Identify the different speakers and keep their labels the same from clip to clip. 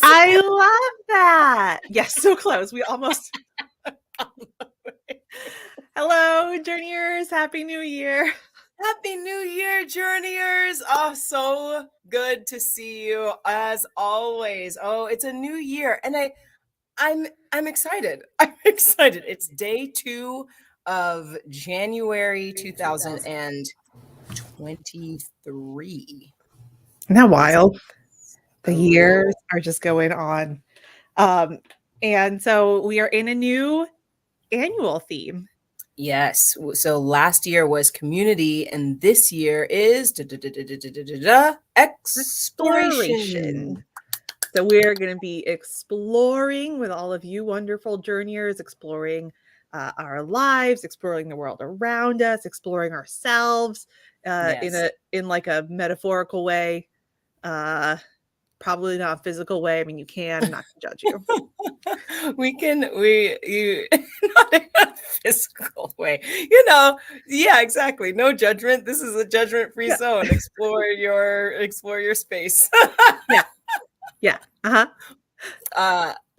Speaker 1: I love that. Yes, so close. We almost. Hello, journeyers. Happy New Year.
Speaker 2: Happy New Year, journeyers. Oh, so good to see you as always. Oh, it's a new year and I'm excited. I'm excited. It's day 2 of January 2023.
Speaker 1: Isn't that
Speaker 2: It's
Speaker 1: wild? The
Speaker 2: a
Speaker 1: years
Speaker 2: real
Speaker 1: are just going on. Um, and so we are in a new annual theme.
Speaker 2: Yes. So last year was community, and this year is
Speaker 1: Exploration.
Speaker 2: exploration.
Speaker 1: So we're going to be exploring with all of you wonderful journeyers, exploring our lives, exploring the world around us, exploring ourselves
Speaker 2: Yes.
Speaker 1: in like a metaphorical way. Probably not a physical way. I mean, you can. I'm not going to judge you.
Speaker 2: You not in a physical way. Yeah, exactly. No judgment. This is a judgment-free
Speaker 1: Yeah.
Speaker 2: zone. Explore your space.
Speaker 1: Yeah. Yeah. Uh-huh.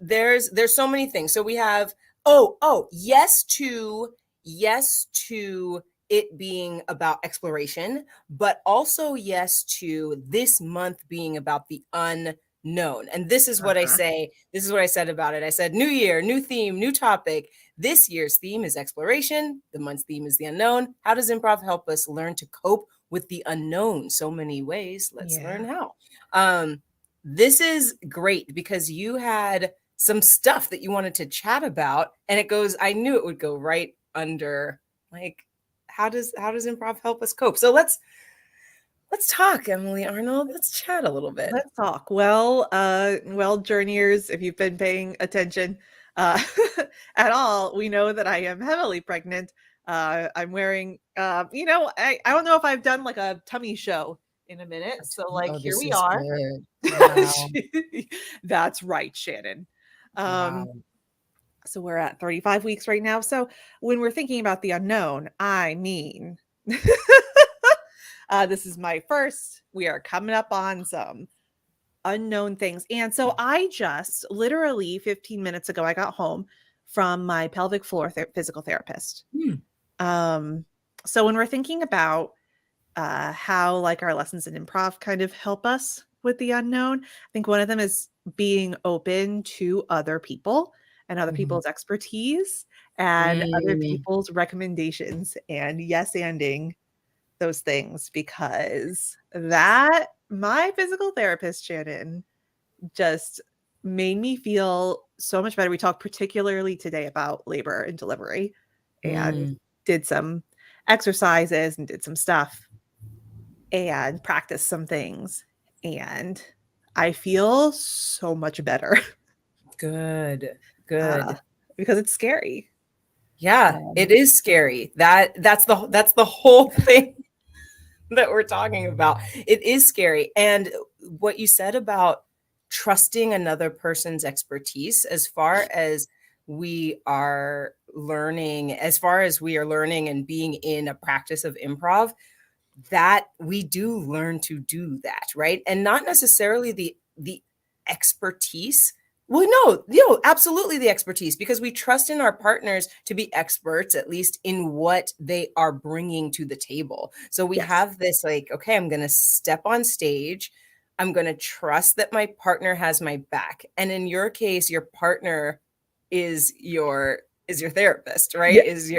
Speaker 2: There's so many things. So we have yes to it being about exploration, but also yes to this month being about the unknown. And this is what I
Speaker 1: Uh-huh.
Speaker 2: say. This is what I said about it. I said new year, new theme, new topic. This year's theme is exploration. The month's theme is the unknown. How does improv help us learn to cope with the unknown? So many ways. Let's
Speaker 1: Yeah.
Speaker 2: learn how. This is great because you had some stuff that you wanted to chat about, and I knew it would go right under, like, how does improv help us cope? So let's talk, Emily Arnold. Let's chat a little bit.
Speaker 1: Let's talk. Well, journeyers, if you've been paying attention at all, we know that I am heavily pregnant. I'm wearing, I don't know if I've done like a tummy show in a minute. So, like,
Speaker 2: Oh,
Speaker 1: here
Speaker 2: this
Speaker 1: we
Speaker 2: is
Speaker 1: are.
Speaker 2: good. Wow.
Speaker 1: That's right, Shannon.
Speaker 2: Wow.
Speaker 1: So we're at 35 weeks right now. So when we're thinking about the unknown, I mean, this is my first. We are coming up on some unknown things. And so I just literally 15 minutes ago, I got home from my pelvic floor physical therapist. So when we're thinking about how like our lessons in improv kind of help us with the unknown, I think one of them is being open to other people and other people's expertise and other
Speaker 2: Mm.
Speaker 1: people's recommendations, and yes anding those things, because that my physical therapist Shannon just made me feel so much better. We talked particularly today about labor and delivery and
Speaker 2: Mm.
Speaker 1: did some exercises and did some stuff and practiced some things, and I feel so much better.
Speaker 2: Good.
Speaker 1: uh,
Speaker 2: Good.
Speaker 1: because it's scary.
Speaker 2: Yeah, it is scary. That's the whole thing that we're talking about. It is scary. And what you said about trusting another person's expertise, as far as we are learning and being in a practice of improv, that we do learn to do that, right? And not necessarily the expertise. Well, no, absolutely the expertise, because we trust in our partners to be experts, at least in what they are bringing to the table. So we
Speaker 1: Yes.
Speaker 2: have this, like, okay, I'm going to step on stage. I'm going to trust that my partner has my back. And in your case, your partner is your therapist, right?
Speaker 1: Yeah.
Speaker 2: Is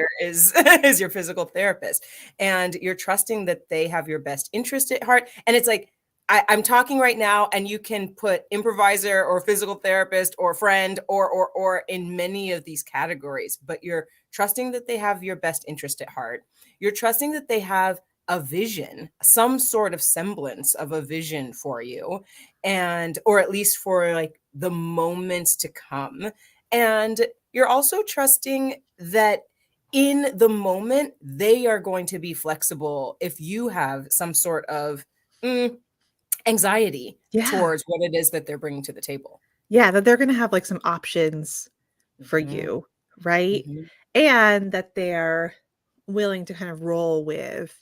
Speaker 2: is your physical therapist, and you're trusting that they have your best interest at heart. And it's like, I'm talking right now, and you can put improviser or physical therapist or friend or in many of these categories, but you're trusting that they have your best interest at heart. You're trusting that they have a vision, some sort of semblance of a vision for you, and or at least for like the moments to come. And you're also trusting that in the moment they are going to be flexible if you have some sort of anxiety
Speaker 1: Yeah.
Speaker 2: towards what it is that they're bringing to the table.
Speaker 1: Yeah, that they're gonna have, like, some options for
Speaker 2: Mhm,
Speaker 1: you, right?
Speaker 2: mhm.
Speaker 1: And that they're willing to kind of roll with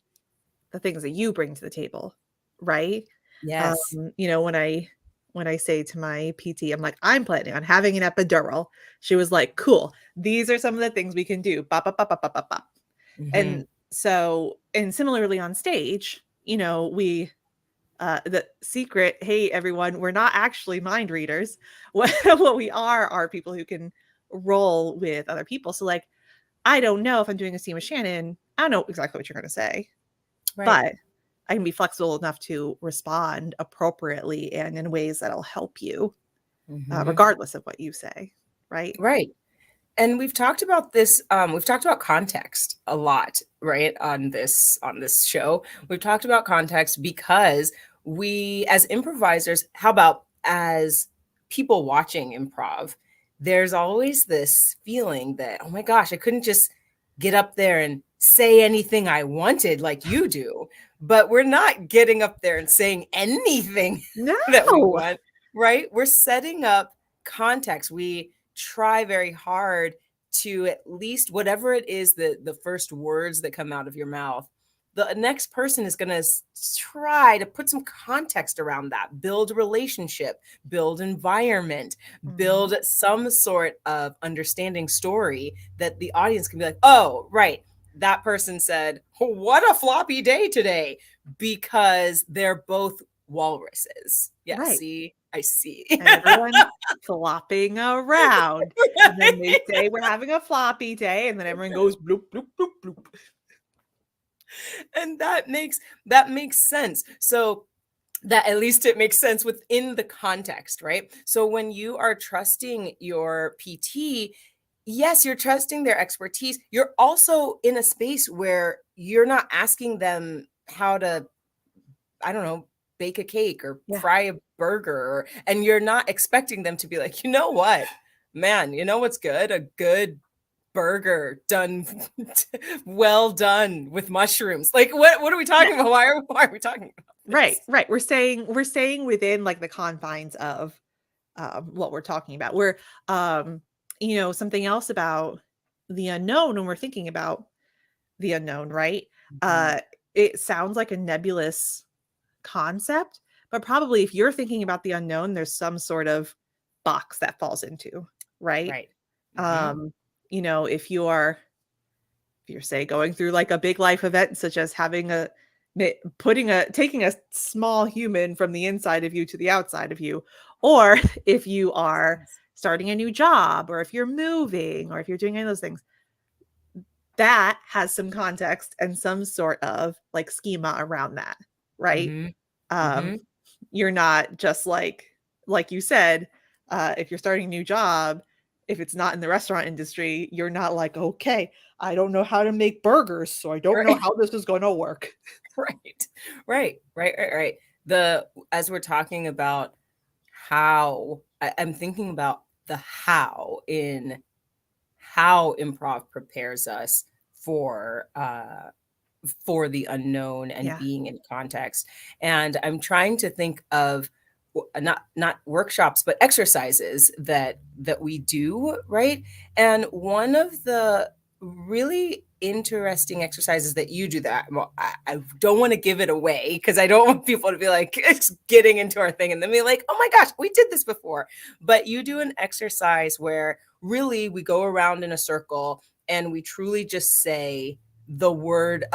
Speaker 1: the things that you bring to the table, right?
Speaker 2: Yes.
Speaker 1: When I when I say to my PT, I'm like, I'm planning on having an epidural. She was like, cool. These are some of the things we can do. Bop, bop, bop, bop, bop, bop, bop.
Speaker 2: Mm-hmm.
Speaker 1: And so, and similarly on stage, the secret, hey everyone, we're not actually mind readers. What we are people who can roll with other people. So like, I don't know if I'm doing a scene with Shannon, I don't know exactly what you're going to say,
Speaker 2: Right.
Speaker 1: but I can be flexible enough to respond appropriately and in ways that'll help you,
Speaker 2: Mm-hmm.
Speaker 1: regardless of what you say, right?
Speaker 2: Right. And we've talked about this, we've talked about context a lot, right? On this show. We've talked about context because we, as improvisers, how about as people watching improv, there's always this feeling that, oh my gosh, I couldn't just get up there and say anything I wanted like you do. But we're not getting up there and saying anything that we
Speaker 1: No.
Speaker 2: want, right? We're setting up context. We try very hard to, at least whatever it is, the first words that come out of your mouth, the next person is going to try to put some context around that, build relationship, build environment,
Speaker 1: Mhm.
Speaker 2: build some sort of understanding story that the audience can be like, oh right, that person said, what a floppy day today, because they're both walruses. Yeah,
Speaker 1: Right.
Speaker 2: see, I see.
Speaker 1: And everyone's flopping around. And then they say we're having a floppy day, and then everyone goes bloop, bloop, bloop, bloop.
Speaker 2: And that makes sense. So that, at least it makes sense within the context, right? So when you are trusting your PT, yes, you're trusting their expertise. You're also in a space where you're not asking them how to, I don't know, bake a cake or
Speaker 1: Yeah.
Speaker 2: fry a burger, and you're not expecting them to be like, you know what, man, you know what's good? A good burger done well done with mushrooms. Like what are we
Speaker 1: Yeah.
Speaker 2: talking about? Why are we talking about
Speaker 1: Right,
Speaker 2: this?
Speaker 1: right. We're staying within like the confines of what we're talking about. Something else about the unknown when we're thinking about the unknown, right?
Speaker 2: Mhm.
Speaker 1: Uh, it sounds like a nebulous concept, but probably if you're thinking about the unknown, there's some sort of box that falls into, right?
Speaker 2: Right. Hmm.
Speaker 1: Um, if you're say going through like a big life event such as having a taking a small human from the inside of you to the outside of you, or if you are
Speaker 2: Yes.
Speaker 1: starting a new job, or if you're moving, or if you're doing any of those things, that has some context and some sort of like schema around that, right?
Speaker 2: Hmm.
Speaker 1: um
Speaker 2: Hmm.
Speaker 1: you're not just like you said, if you're starting a new job, if it's not in the restaurant industry, you're not like, okay, I don't know how to make burgers, so I don't know
Speaker 2: Right.
Speaker 1: how this is going to work.
Speaker 2: Right. Right. The As we're talking about how, I'm thinking about the how in how improv prepares us for for the unknown and
Speaker 1: Yeah.
Speaker 2: being in context. And I'm trying to think of not workshops but exercises that we do, right? And one of the really interesting exercises that you do, that, well, I don't want to give it away because I don't want people to be like it's getting into our thing and then be like, oh my gosh, we did this before. But you do an exercise where really we go around in a circle and we truly just say a word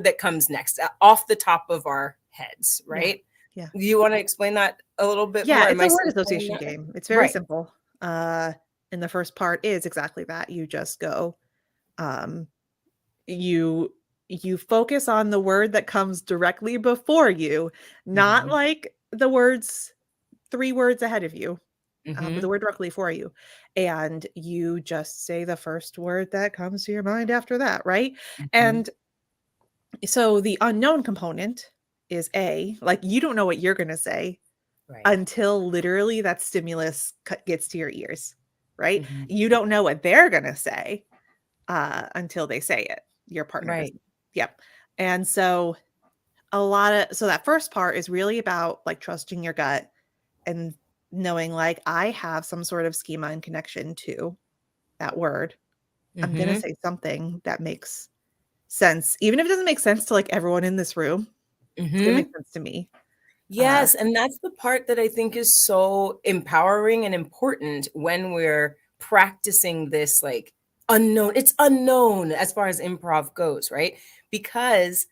Speaker 2: that comes next, off the top of our heads,
Speaker 1: Yeah.
Speaker 2: right?
Speaker 1: Yeah.
Speaker 2: Do you want to explain that a little bit
Speaker 1: Yeah,
Speaker 2: more? Am
Speaker 1: it's
Speaker 2: I
Speaker 1: a word
Speaker 2: simplifying
Speaker 1: association
Speaker 2: that?
Speaker 1: game. It's very
Speaker 2: Right.
Speaker 1: simple. And the first part is exactly that. You just go, um, you you focus on the word that comes directly before you, not
Speaker 2: Hmm.
Speaker 1: like the words 3 words ahead of you, but the
Speaker 2: Hmm.
Speaker 1: word directly for you. And you just say the first word that comes to your mind after that, right?
Speaker 2: Hmm.
Speaker 1: And so the unknown component is A, like you don't know what you're going to say
Speaker 2: Right.
Speaker 1: until literally that stimulus gets to your ears, right?
Speaker 2: Hmm.
Speaker 1: You don't know what they're going to say until they say it. Your partner
Speaker 2: Right.
Speaker 1: doesn't. Yep. And so that first part is really about like trusting your gut and knowing like I have some sort of schema and connection to that word. I'm going to
Speaker 2: Hmm.
Speaker 1: say something that makes sense. Even if it doesn't make sense to like everyone in this room, it's going to make
Speaker 2: Hmm.
Speaker 1: sense to me. Uh,
Speaker 2: Yes, and that's the part that I think is so empowering and important when we're practicing this like unknown. It's unknown as far as improv goes, right? Because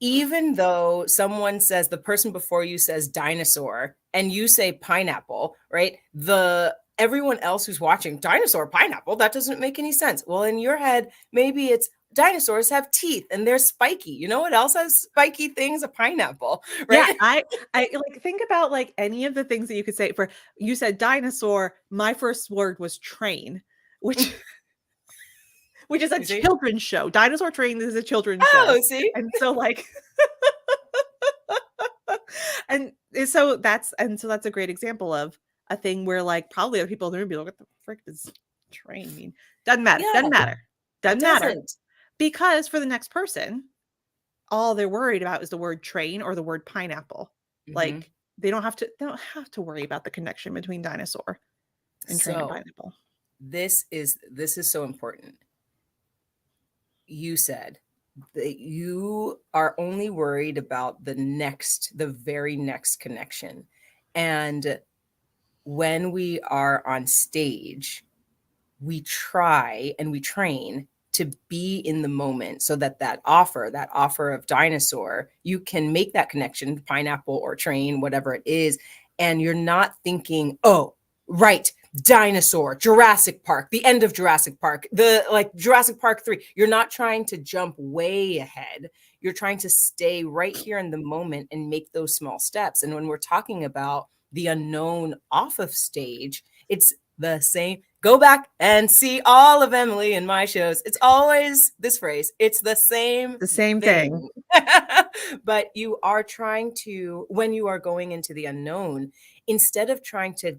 Speaker 2: even though someone says the person before you says dinosaur and you say pineapple, right? The everyone else who's watching dinosaur pineapple, that doesn't make any sense. Well, in your head, maybe it's dinosaurs have teeth and they're spiky. You know what else has spiky things? A pineapple,
Speaker 1: yeah,
Speaker 2: right?
Speaker 1: I like think about like any of the things that you could say for you said dinosaur, my first word was train, which which is a
Speaker 2: You see?
Speaker 1: children's show. Dinosaur Train is a children's show.
Speaker 2: Oh, see?
Speaker 1: And so like and so that's a great example of a thing where like probably other people in the room be like, what the frick does train mean? Doesn't matter.
Speaker 2: Yeah,
Speaker 1: Doesn't matter.
Speaker 2: it
Speaker 1: Doesn't matter.
Speaker 2: doesn't.
Speaker 1: Because for the next person, all they're worried about is the word train or the word pineapple.
Speaker 2: Mhm.
Speaker 1: Like they don't have to worry about the connection between dinosaur and train and
Speaker 2: So,
Speaker 1: pineapple.
Speaker 2: this is so important. You said that you are only worried about the very next connection. And when we are on stage, we try and we train to be in the moment so that that offer of dinosaur, you can make that connection, pineapple or train, whatever it is, and you're not thinking, oh, right, dinosaur, Jurassic Park, the end of Jurassic Park, the like Jurassic Park 3. You're not trying to jump way ahead. You're trying to stay right here in the moment and make those small steps. And when we're talking about the unknown off of stage, it's the same. Go back and see all of Emily and my shows. It's always this phrase. It's the same
Speaker 1: The same thing.
Speaker 2: thing. But you are trying to, when you are going into the unknown, instead of trying to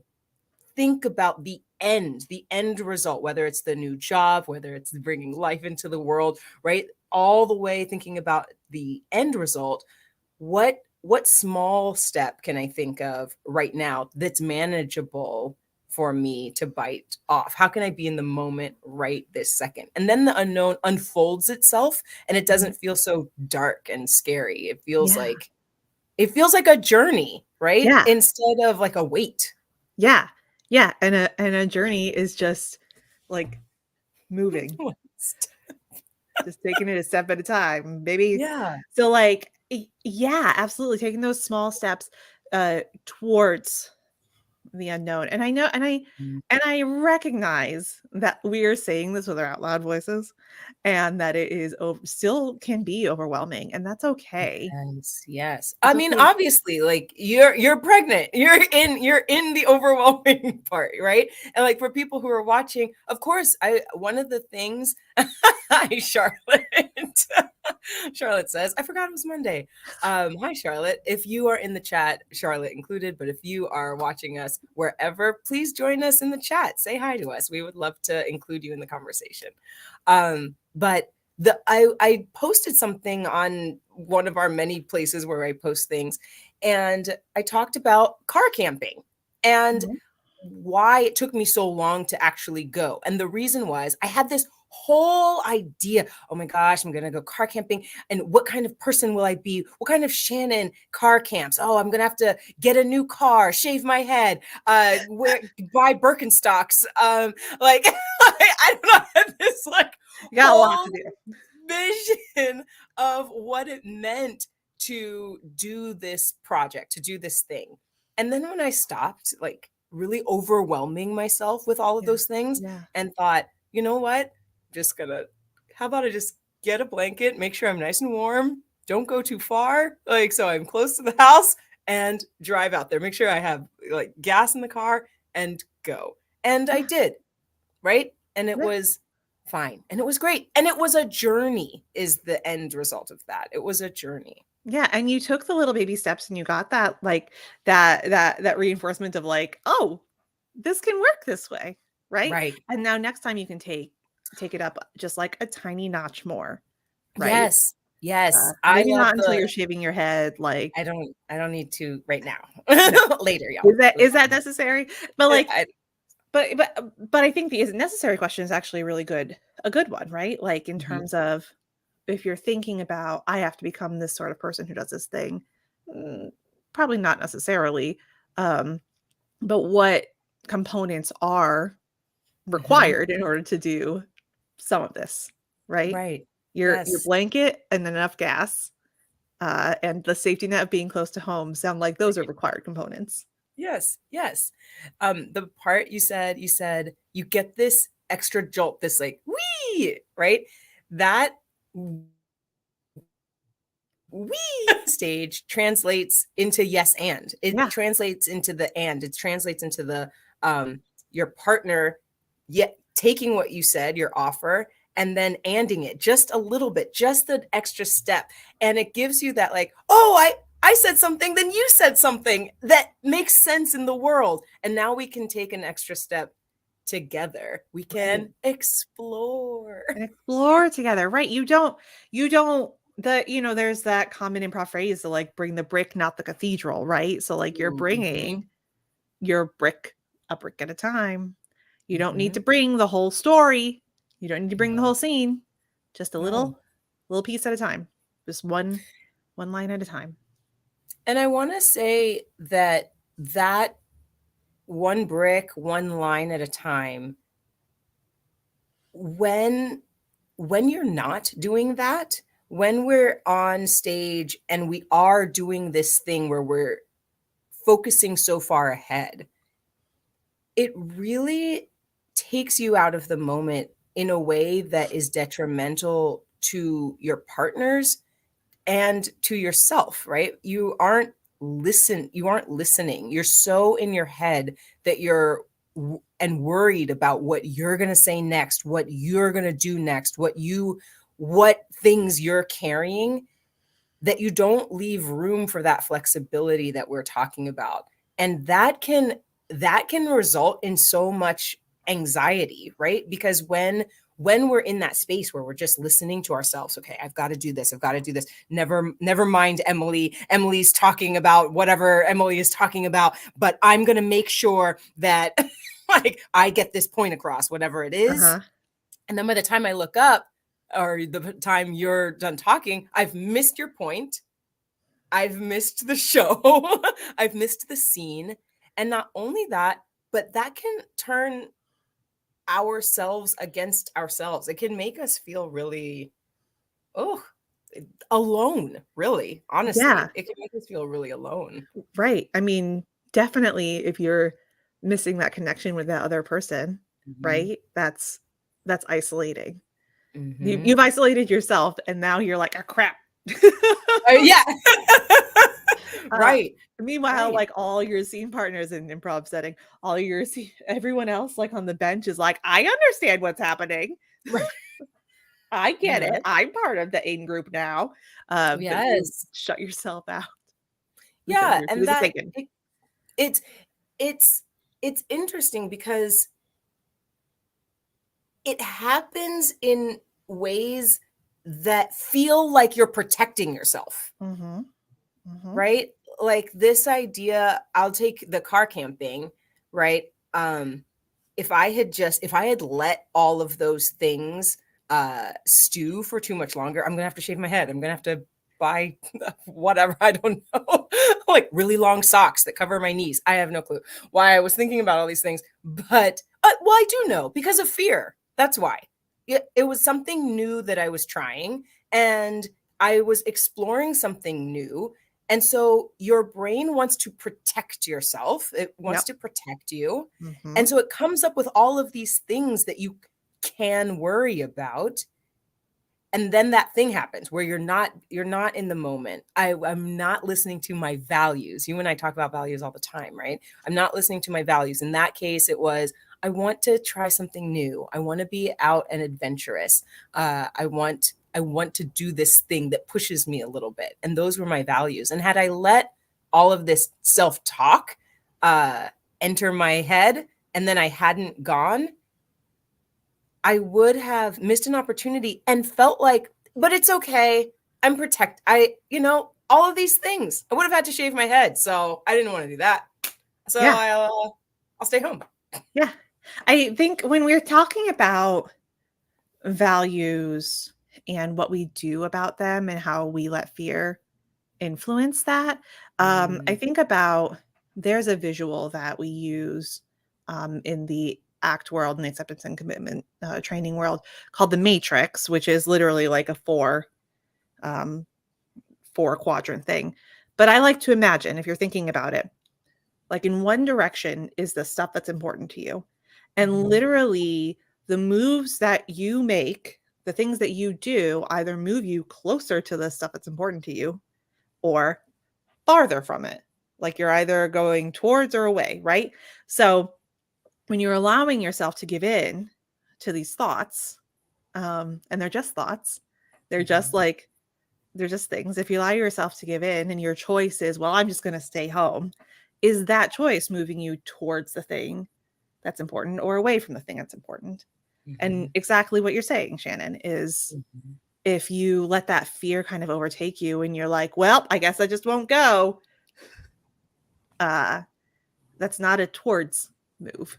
Speaker 2: think about the end result, whether it's the new job, whether it's bringing life into the world, right? All the way thinking about the end result, what small step can I think of right now that's manageable for me to bite off? How can I be in the moment right this second? And then the unknown unfolds itself and it
Speaker 1: Mhm.
Speaker 2: doesn't feel so dark and scary.
Speaker 1: Yeah.
Speaker 2: It feels like a journey, right?
Speaker 1: Yeah.
Speaker 2: Instead of like a wait.
Speaker 1: Yeah. Yeah. And a journey is just like moving, just taking it a step at a time, baby.
Speaker 2: Yeah.
Speaker 1: So like yeah, absolutely taking those small steps towards the unknown. And I know
Speaker 2: Mm.
Speaker 1: and I recognize that we are saying this with our out loud voices and that it is still can be overwhelming and that's okay.
Speaker 2: Yes, yes. I
Speaker 1: It's
Speaker 2: mean,
Speaker 1: okay.
Speaker 2: obviously, like you're pregnant. You're in the overwhelming part, right? And like for people who are watching, of course, I one of the things hi Charlotte. Charlotte says, I forgot it was Monday. Hi Charlotte. If you are in the chat, Charlotte included, but if you are watching us wherever, please join us in the chat. Say hi to us. We would love to include you in the conversation. But I posted something on one of our many places where I post things, and I talked about car camping and
Speaker 1: Mhm.
Speaker 2: why it took me so long to actually go. And the reason was I had this whole idea. Oh my gosh, I'm gonna go car camping. And what kind of person will I be? What kind of Shannon car camps? Oh, I'm gonna have to get a new car, shave my head, buy Birkenstocks. Like I don't know, I had this like
Speaker 1: You got a lot
Speaker 2: whole
Speaker 1: to do.
Speaker 2: vision of what it meant to do this project, to do this thing. And then when I stopped, like really overwhelming myself with all of
Speaker 1: Yeah.
Speaker 2: those things
Speaker 1: Yeah.
Speaker 2: and thought, you know what? Just gonna, how about I just get a blanket, make sure I'm nice and warm, don't go too far, like so I'm close to the house and drive out there. Make sure I have like gas in the car and go. And I
Speaker 1: Yeah.
Speaker 2: did, right? And it
Speaker 1: Yeah.
Speaker 2: was fine. And it was great. And it was a journey, is the end result of that. It was a journey.
Speaker 1: Yeah, and you took the little baby steps and you got that like that reinforcement of like, "Oh, this can work this way." Right?
Speaker 2: Right.
Speaker 1: And now next time you can take it up just like a tiny notch more, right?
Speaker 2: Yes. Yes. I
Speaker 1: Maybe not
Speaker 2: love
Speaker 1: until
Speaker 2: the
Speaker 1: you're shaving your head like
Speaker 2: I don't need to right now.
Speaker 1: no.
Speaker 2: Later, y'all.
Speaker 1: Is that necessary? But like
Speaker 2: I,
Speaker 1: but I think the is it necessary question is actually really good a good one, right? Like in
Speaker 2: mhm.
Speaker 1: terms of if you're thinking about I have to become this sort of person who does this thing. mm, probably not necessarily, um, but what components are
Speaker 2: Mhm.
Speaker 1: required in order to do some of this, right?
Speaker 2: Right.
Speaker 1: Your
Speaker 2: Yes.
Speaker 1: blanket and enough gas, and the safety net of being close to home sound like those are required components.
Speaker 2: Yes, yes. The part you said you get this extra jolt, this like wee, right? That wee stage translates into yes and. It
Speaker 1: Yeah,
Speaker 2: translates into the and. It translates into the your partner yet taking what you said, your offer, and then anding it just a little bit, just the extra step. And it gives you that like, oh, I said something, then you said something that makes sense in the world. And now we can take an extra step together. We
Speaker 1: right.
Speaker 2: can explore.
Speaker 1: And explore together, right? You don't there's that common improv phrase to like bring the brick, not the cathedral, right? So like you're
Speaker 2: Mhm,
Speaker 1: bringing your brick a brick at a time. You don't need to
Speaker 2: mhm.
Speaker 1: bring the whole story. You don't need to bring the whole
Speaker 2: No,
Speaker 1: scene. Just a
Speaker 2: no.
Speaker 1: little piece at a time. Just one line at a time.
Speaker 2: And I want to say that that one brick, one line at a time, when you're not doing that, when we're on stage and we are doing this thing where we're focusing so far ahead, it really takes you out of the moment in a way that is detrimental to your partners and to yourself, right? You aren't listening. You're so in your head that and worried about what you're going to say next, what you're going to do next, what things you're carrying, that you don't leave room for that flexibility that we're talking about. And that can result in so much anxiety, right? Because when we're in that space where we're just listening to ourselves, okay, I've got to do this, I've got to do this, never mind Emily's talking about whatever Emily is talking about, but I'm going to make sure that like I get this point across, whatever it is.
Speaker 1: Uh-huh.
Speaker 2: And then by the time I look up, or the time you're done talking, I've missed your point. I've missed the show. I've missed the scene. And not only that, but that can turn ourselves against ourselves. It can make us feel really, oh, alone, really.
Speaker 1: Yeah,
Speaker 2: Honestly, it can make us feel really alone.
Speaker 1: right. I mean, definitely if you're missing that connection with that other person,
Speaker 2: Mhm.
Speaker 1: right? That's isolating.
Speaker 2: Mhm.
Speaker 1: You've isolated yourself and now you're like, "Ah, crap."
Speaker 2: Yeah.
Speaker 1: Uh,
Speaker 2: Right.
Speaker 1: meanwhile,
Speaker 2: Right.
Speaker 1: like all your scene partners in improv setting, everyone else like on the bench is like, I understand what's happening.
Speaker 2: Right.
Speaker 1: I get it.
Speaker 2: Right.
Speaker 1: I'm part of the in group now. But you
Speaker 2: Yes.
Speaker 1: shut yourself out because
Speaker 2: Yeah.
Speaker 1: you're too
Speaker 2: And
Speaker 1: busy
Speaker 2: that
Speaker 1: thinking.
Speaker 2: it's it's it's interesting because it happens in ways that feel like you're protecting yourself,
Speaker 1: Mhm. Mhm.
Speaker 2: right? Like this idea, I'll take the car camping, right? If I had let all of those things stew for too much longer, I'm gonna have to shave my head. I'm gonna have to buy whatever, I don't know, like really long socks that cover my knees. I have no clue why I was thinking about all these things, but well, I do know because of fear. That's why. It was something new that I was trying, and I was exploring something new. And so your brain wants to protect yourself. It wants
Speaker 1: Yep.
Speaker 2: to protect you. And
Speaker 1: Mhm.
Speaker 2: so it comes up with all of these things that you can worry about. And then that thing happens where you're not in the moment. I'm not listening to my values. You and I talk about values all the time, right? I'm not listening to my values. In that case, it was I want to try something new. I want to be out and adventurous. I want to do this thing that pushes me a little bit. And those were my values. And had I let all of this self-talk uh, enter my head and then I hadn't gone, I would have missed an opportunity and felt like, but it's okay. All of these things. I would have had to shave my head. So I didn't want to do that. So
Speaker 1: Yeah.
Speaker 2: I'll stay home.
Speaker 1: Yeah. I think when we're talking about values and what we do about them and how we let fear influence that. I think there's a visual that we use in the ACT world and the acceptance and commitment training world called the matrix, which is literally like a um, four quadrant thing. But I like to imagine, if you're thinking about it, like in one direction is the stuff that's important to you. And literally the moves that you make, the things that you do either move you closer to the stuff that's important to you or farther from it. Like you're either going towards or away, right? So when you're allowing yourself to give in to these thoughts, and they're just thoughts, they're just like, they're just things. If you allow yourself to give in and your choice is, well, I'm just going to stay home, is that choice moving you towards the thing that's important or away from the thing that's important? And exactly what you're saying, Shannon, is if you let that fear kind of overtake you and you're like, well, I guess I just won't go, that's not a towards move.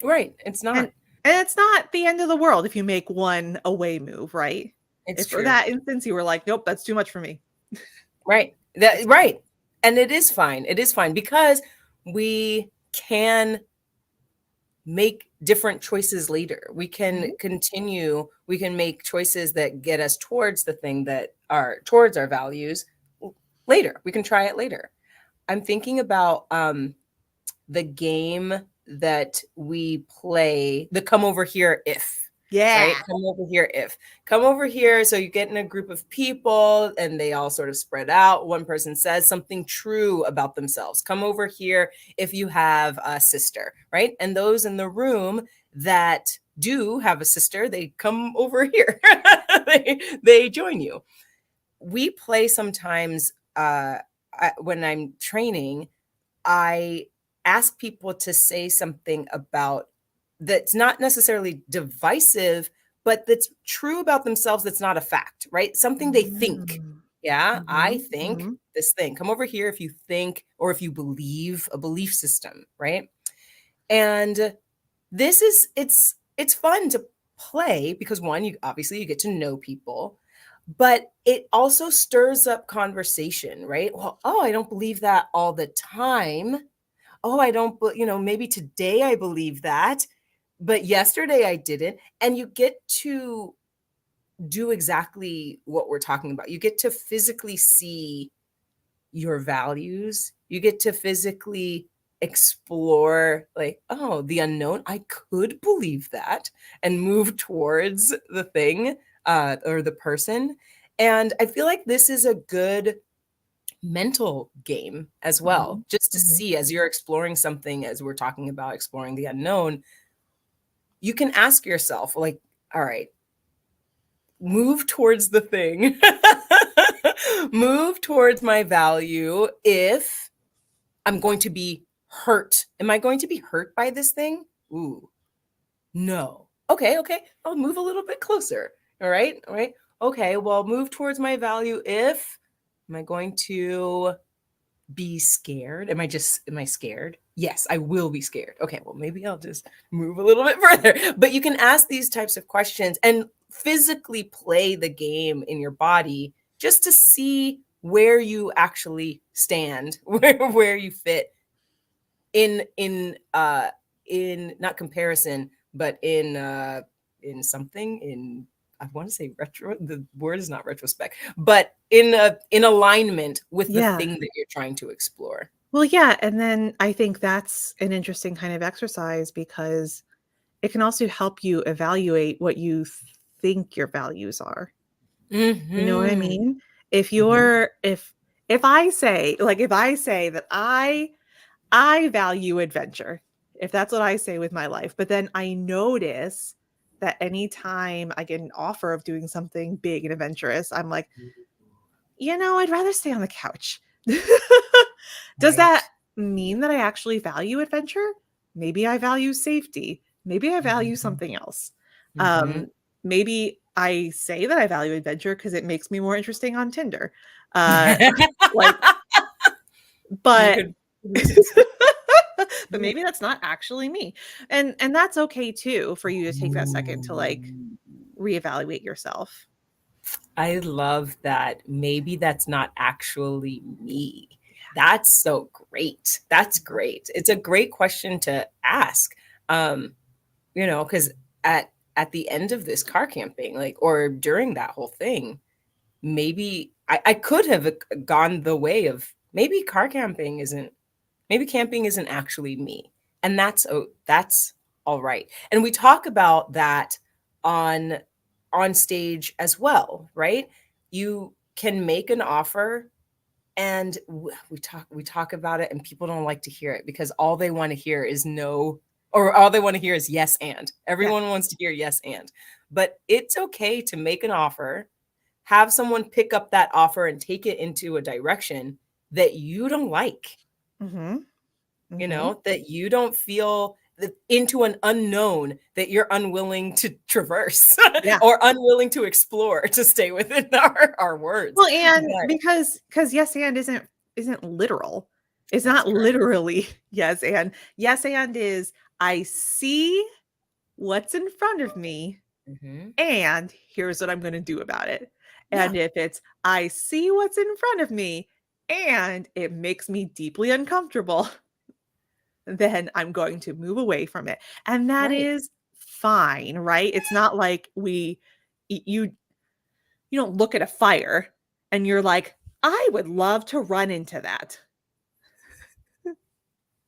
Speaker 2: Right. It's not.
Speaker 1: And it's not the end of the world if you make one away move, right?
Speaker 2: It's
Speaker 1: if
Speaker 2: true.
Speaker 1: For that instance you were like, nope, that's too much for me.
Speaker 2: Right. Right. And it is fine. It is fine because we can make different choices later. We can continue, we can make choices that get us towards the thing that are towards our values later. We can try it later. I'm thinking about the game that we play, the come over here if.
Speaker 1: Yeah.
Speaker 2: Right? Come over here if. Come over here. So you get in a group of people and they all sort of spread out. One person says something true about themselves. Come over here if you have a sister, right? And those in the room that do have a sister, they come over here. they join you. We play sometimes when I'm training, I ask people to say something about that's not necessarily divisive, but that's true about themselves. That's not a fact, right? Something they think. Yeah, I think this thing. Come over here if you think or if you believe, a belief system, right? And this is it's fun to play because one, you obviously you get to know people, but it also stirs up conversation, right? Well, oh, I don't believe that all the time. Oh, I don't, maybe today I believe that, but yesterday I didn't. And you get to do exactly what we're talking about. You get to physically see your values. You get to physically explore, like, oh, the unknown. I could believe that and move towards the thing or the person. And I feel like this is a good mental game as well, just to see as you're exploring something, as we're talking about exploring the unknown, you can ask yourself, like, all right, move towards the thing, move towards my value. If I'm going to be hurt, am I going to be hurt by this thing? Ooh, no. Okay, I'll move a little bit closer. All right. Okay, well, move towards my value if, am I going to be scared? Am I scared? Yes, I will be scared. Okay, well, maybe I'll just move a little bit further. But you can ask these types of questions and physically play the game in your body just to see where you actually stand, where you fit in not comparison, but in something, in, I want to say retro, the word is not retrospect, but in alignment with the thing that you're trying to explore.
Speaker 1: Well, yeah. And then I think that's an interesting kind of exercise because it can also help you evaluate what you think your values are. You know what I mean? If you're, if I say, like, if I say that I value adventure, if that's what I say with my life, but then I notice that anytime I get an offer of doing something big and adventurous, I'm like, I'd rather stay on the couch. Does that mean that I actually value adventure? Maybe I value safety. Maybe I value something else. Maybe I say that I value adventure because it makes me more interesting on Tinder. Like, but but maybe that's not actually me. And that's okay too, for you to take that second to like reevaluate yourself.
Speaker 2: I love that. Maybe that's not actually me. That's so great. That's
Speaker 1: Yeah.
Speaker 2: great. It's a great question to ask. Um, because at the end of this car camping, like, or during that whole thing, maybe I could have gone the way of maybe maybe camping isn't actually me. And that's all right. And we talk about that on on stage as well, right? You can make an offer and we talk about it and people don't like to hear it because all they want to hear is no, or all they want to hear is yes and.
Speaker 1: Yeah.
Speaker 2: Everyone wants to hear yes and. But it's okay to make an offer, have someone pick up that offer and take it into a direction that you don't like,
Speaker 1: Mm-hmm. Mm-hmm.
Speaker 2: that you don't feel into an unknown that you're unwilling to traverse
Speaker 1: Yeah.
Speaker 2: or unwilling to explore, to stay within our words.
Speaker 1: Well, and
Speaker 2: But
Speaker 1: because yes and isn't literal. It's
Speaker 2: that's
Speaker 1: not
Speaker 2: correct.
Speaker 1: literally yes and. Yes and is I see what's in front of me
Speaker 2: Hmm.
Speaker 1: and here's what I'm going to do about it.
Speaker 2: Yeah,
Speaker 1: And if it's I see what's in front of me and it makes me deeply uncomfortable, then I'm going to move away from it. And that
Speaker 2: right.
Speaker 1: is fine, right? It's not like you you don't look at a fire and you're like, I would love to run into that,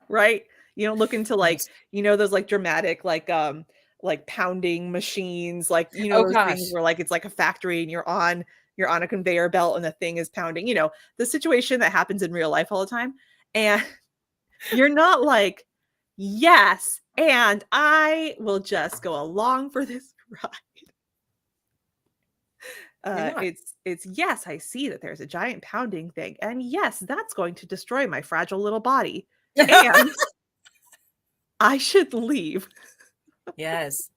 Speaker 1: right? You don't look into like,
Speaker 2: Yes.
Speaker 1: those like dramatic like pounding machines, like
Speaker 2: Oh
Speaker 1: those things
Speaker 2: gosh.
Speaker 1: where like it's like a factory and you're on a conveyor belt and the thing is pounding, the situation that happens in real life all the time. And you're not like, yes, and I will just go along for this ride.
Speaker 2: You're not.
Speaker 1: It's yes, I see that there's a giant pounding thing, and yes, that's going to destroy my fragile little body, and I should leave.
Speaker 2: Yes.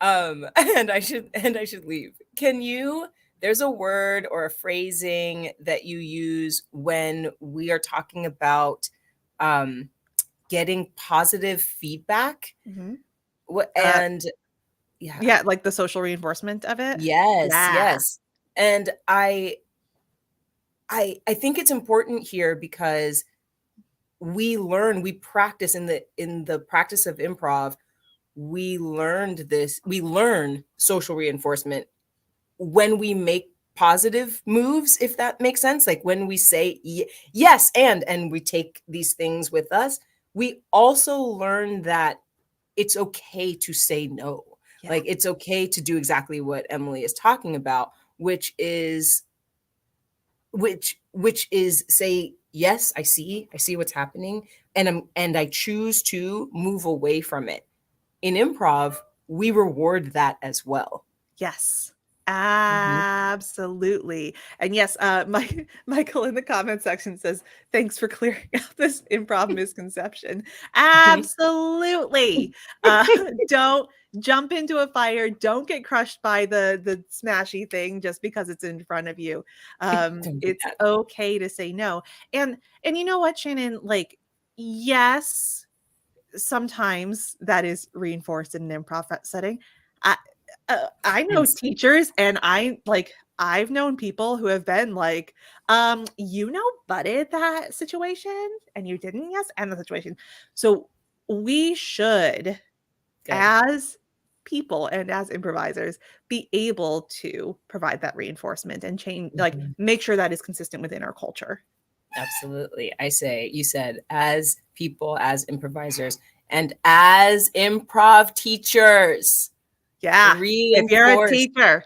Speaker 2: And I should leave. Can you There's a word or a phrasing that you use when we are talking about um getting positive feedback.
Speaker 1: Mhm.
Speaker 2: What
Speaker 1: Uh,
Speaker 2: and Yeah.
Speaker 1: yeah, like the social reinforcement of it.
Speaker 2: Yes,
Speaker 1: Yeah.
Speaker 2: yes. And I think it's important here because we practice in the practice of improv, we learn social reinforcement when we make positive moves, if that makes sense. Like when we say yes and we take these things with us, we also learn that it's okay to say no.
Speaker 1: Yeah.
Speaker 2: Like it's okay to do exactly what Emily is talking about, which is say, yes, I see what's happening, and I choose to move away from it. In improv, we reward that as well.
Speaker 1: Yes.
Speaker 2: Mhm.
Speaker 1: Absolutely. And yes, Michael in the comment section says, "Thanks for clearing up this improv misconception." Absolutely. Uh, don't jump into a fire. Don't get crushed by the smashy thing just because it's in front of you.
Speaker 2: Don't do
Speaker 1: It's
Speaker 2: that.
Speaker 1: okay to say no. And you know what, Shannon? Like, yes, sometimes that is reinforced in an improv setting. I I know
Speaker 2: Yes.
Speaker 1: teachers and I've known people who have been like, butted that situation and you didn't yes and the situation. So we should,
Speaker 2: Good.
Speaker 1: as people and as improvisers, be able to provide that reinforcement and change, like
Speaker 2: Mhm.
Speaker 1: make sure that is consistent within our culture.
Speaker 2: Absolutely. You said, as people, as improvisers, and as improv teachers,
Speaker 1: Yeah. If you're a
Speaker 2: reinforce.
Speaker 1: teacher,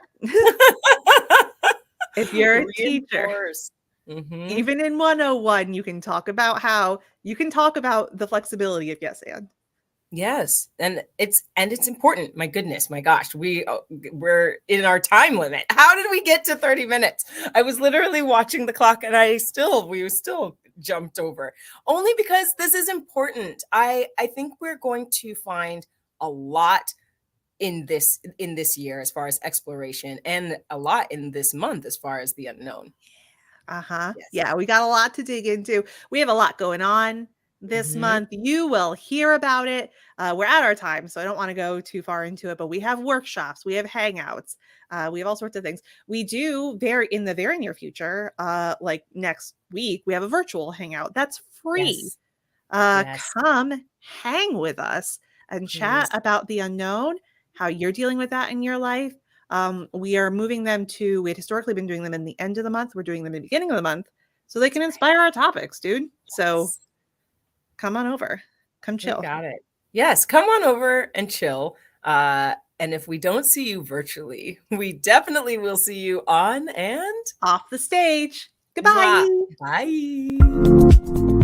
Speaker 1: if you're a teacher,
Speaker 2: Reinforce. Hmm.
Speaker 1: even in 101, you can talk about the flexibility of yes and.
Speaker 2: Yes, and it's important. My goodness, my gosh, we're in our time limit. How did we get to 30 minutes? I was literally watching the clock, and we still jumped over. Only because this is important. I think we're going to find a lot in this year as far as exploration, and a lot in this month as far as the unknown.
Speaker 1: Uh-huh.
Speaker 2: Yes.
Speaker 1: Yeah, we got a lot to dig into. We have a lot going on. this month. You will hear about it. We're at our time, so I don't want to go too far into it, but we have workshops, we have hangouts, we have all sorts of things. We do in the very near future, like next week, we have a virtual hangout that's free.
Speaker 2: Yes. Yes.
Speaker 1: Come hang with us and chat
Speaker 2: Please.
Speaker 1: about the unknown, how you're dealing with that in your life. We are moving them we had historically been doing them in the end of the month. We're doing them in the beginning of the month so they can inspire our topics, dude. So come on over, come chill.
Speaker 2: We got it. Yes, come on over and chill. And if we don't see you virtually, we definitely will see you on and
Speaker 1: off the stage. Goodbye.
Speaker 2: Bye.